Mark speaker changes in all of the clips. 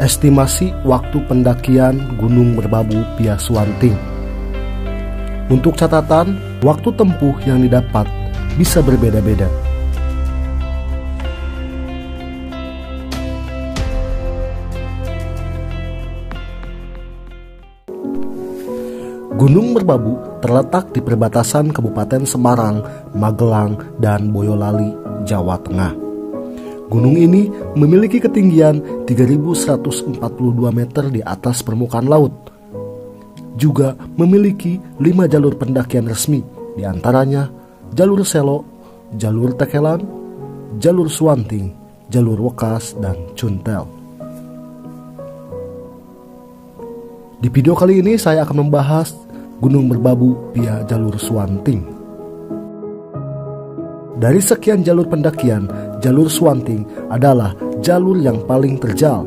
Speaker 1: Estimasi waktu pendakian Gunung Merbabu via Suwanting. Untuk catatan, waktu tempuh yang didapat bisa berbeda-beda. Gunung Merbabu terletak di perbatasan Kabupaten Semarang, Magelang, dan Boyolali, Jawa Tengah. Gunung ini memiliki ketinggian 3.142 meter di atas permukaan laut. Juga memiliki 5 jalur pendakian resmi, di antaranya jalur Selo, jalur Tekelan, jalur Suwanting, jalur Wekas, dan Cuntel. Di video kali ini saya akan membahas Gunung Merbabu via jalur Suwanting. Dari sekian jalur pendakian, jalur Suwanting adalah jalur yang paling terjal.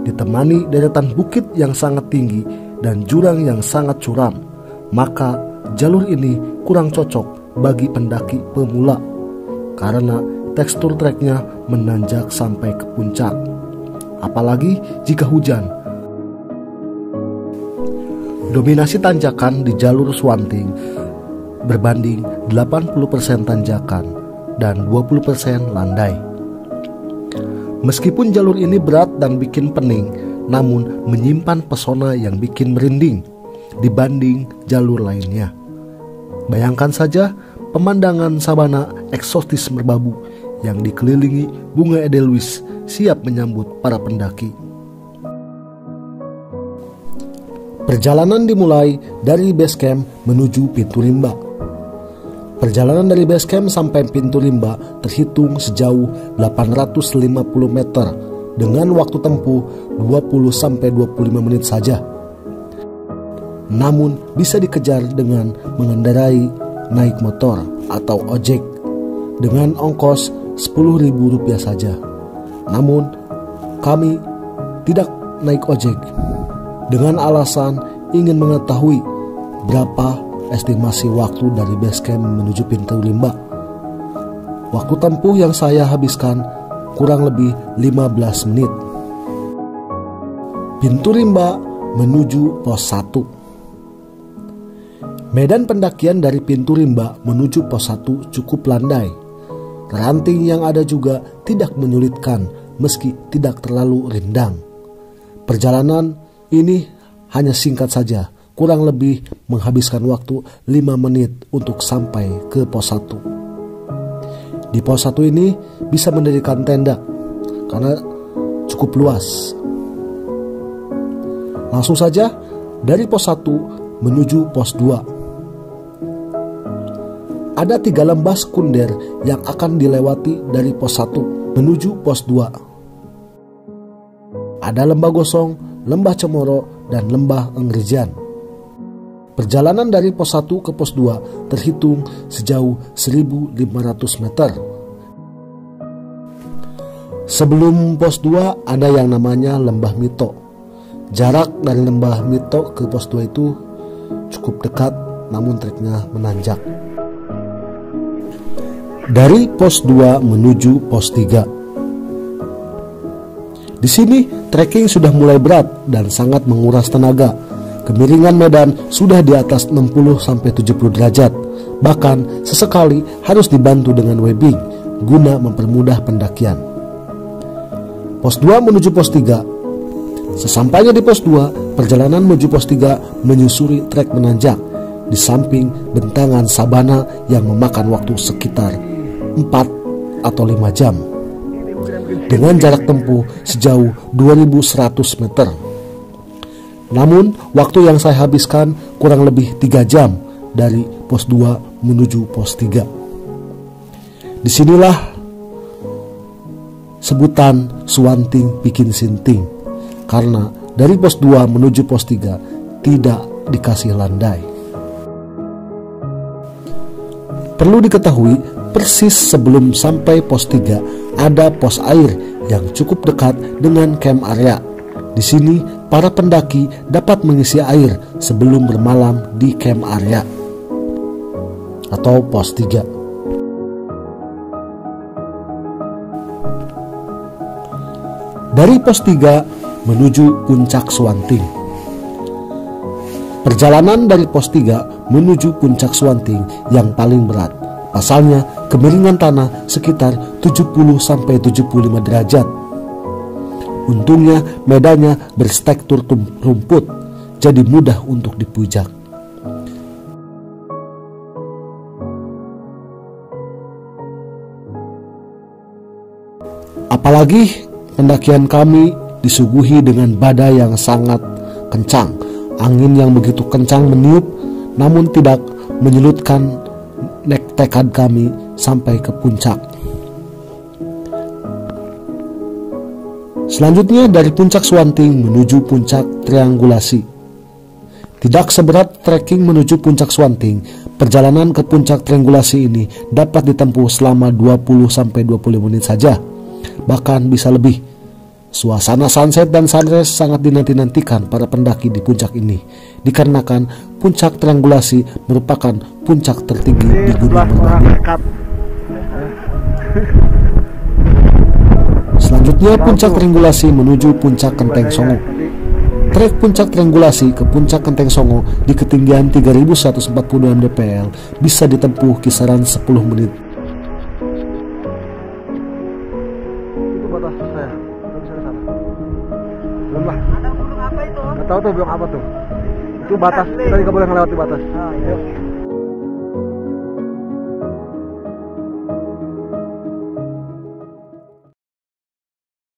Speaker 1: Ditemani deretan bukit yang sangat tinggi dan jurang yang sangat curam, maka jalur ini kurang cocok bagi pendaki pemula karena tekstur treknya menanjak sampai ke puncak. Apalagi jika hujan. Dominasi tanjakan di jalur Suwanting berbanding 80% tanjakan dan 20% landai. Meskipun jalur ini berat dan bikin pening, namun menyimpan pesona yang bikin merinding dibanding jalur lainnya. Bayangkan saja pemandangan sabana eksotis Merbabu yang dikelilingi bunga edelweiss siap menyambut para pendaki. Perjalanan dimulai dari base camp menuju pintu rimba. Perjalanan dari base camp sampai pintu rimba terhitung sejauh 850 meter dengan waktu tempuh 20-25 menit saja. Namun bisa dikejar dengan mengendarai naik motor atau ojek dengan ongkos Rp10.000 saja. Namun kami tidak naik ojek dengan alasan ingin mengetahui berapa estimasi waktu dari base camp menuju pintu rimba. Waktu tempuh yang saya habiskan kurang lebih 15 menit. Pintu rimba menuju pos 1. Medan pendakian dari pintu rimba menuju pos 1 cukup landai. Ranting yang ada juga tidak menyulitkan meski tidak terlalu rindang. Perjalanan ini hanya singkat saja, kurang lebih menghabiskan waktu 5 menit untuk sampai ke pos 1. Di pos 1 ini bisa mendirikan tenda karena cukup luas. Langsung saja dari pos 1 menuju pos 2. Ada 3 lembah sekunder yang akan dilewati dari pos 1 menuju pos 2. Ada lembah Gosong, lembah Cemoro, dan lembah Engrejan. Perjalanan dari pos 1 ke pos 2 terhitung sejauh 1.500 meter. Sebelum pos 2 ada yang namanya lembah Mito. Jarak dari lembah Mito ke pos 2 itu cukup dekat, namun treknya menanjak. Dari pos 2 menuju pos 3. Di sini trekking sudah mulai berat dan sangat menguras tenaga. Kemiringan medan sudah di atas 60-70 derajat. Bahkan sesekali harus dibantu dengan webbing guna mempermudah pendakian. Pos 2 menuju pos 3. Sesampainya di pos 2, perjalanan menuju pos 3 menyusuri trek menanjak di samping bentangan sabana yang memakan waktu sekitar 4 atau 5 jam. Dengan jarak tempuh sejauh 2.100 meter. Namun, waktu yang saya habiskan kurang lebih 3 jam dari pos 2 menuju pos 3. Disinilah sebutan Suwanting bikin sinting, karena dari pos 2 menuju pos 3 tidak dikasih landai. Perlu diketahui, persis sebelum sampai pos 3 ada pos air yang cukup dekat dengan camp area. Di sini para pendaki dapat mengisi air sebelum bermalam di camp area atau pos 3. Dari pos 3 menuju Puncak Suwanting. Perjalanan dari pos 3 menuju Puncak Suwanting yang paling berat. Pasalnya kemiringan tanah sekitar 70-75 derajat. Untungnya medannya bertekstur rumput, jadi mudah untuk dipijak. Apalagi pendakian kami disuguhi dengan badai yang sangat kencang. Angin yang begitu kencang meniup, namun tidak menyulitkan tekad kami sampai ke puncak. Selanjutnya dari Puncak Suwanting menuju Puncak Triangulasi. Tidak seberat trekking menuju Puncak Suwanting, perjalanan ke Puncak Triangulasi ini dapat ditempuh selama 20-25 menit saja, bahkan bisa lebih. Suasana sunset dan sunrise sangat dinanti-nantikan para pendaki di puncak ini, dikarenakan Puncak Triangulasi merupakan puncak tertinggi di Gunung Merbabu. Selanjutnya Puncak Triangulasi menuju Puncak Kenteng Songo. Trek Puncak Triangulasi ke Puncak Kenteng Songo di ketinggian 3140 mdpl bisa ditempuh kisaran 10 menit.
Speaker 2: Itu batas saya, nggak bisa ke sana. Belum lah. Ada burung apa itu? Nggak tahu tuh burung apa tuh. Itu batas, kita nggak boleh melewati batas. Ah, iya.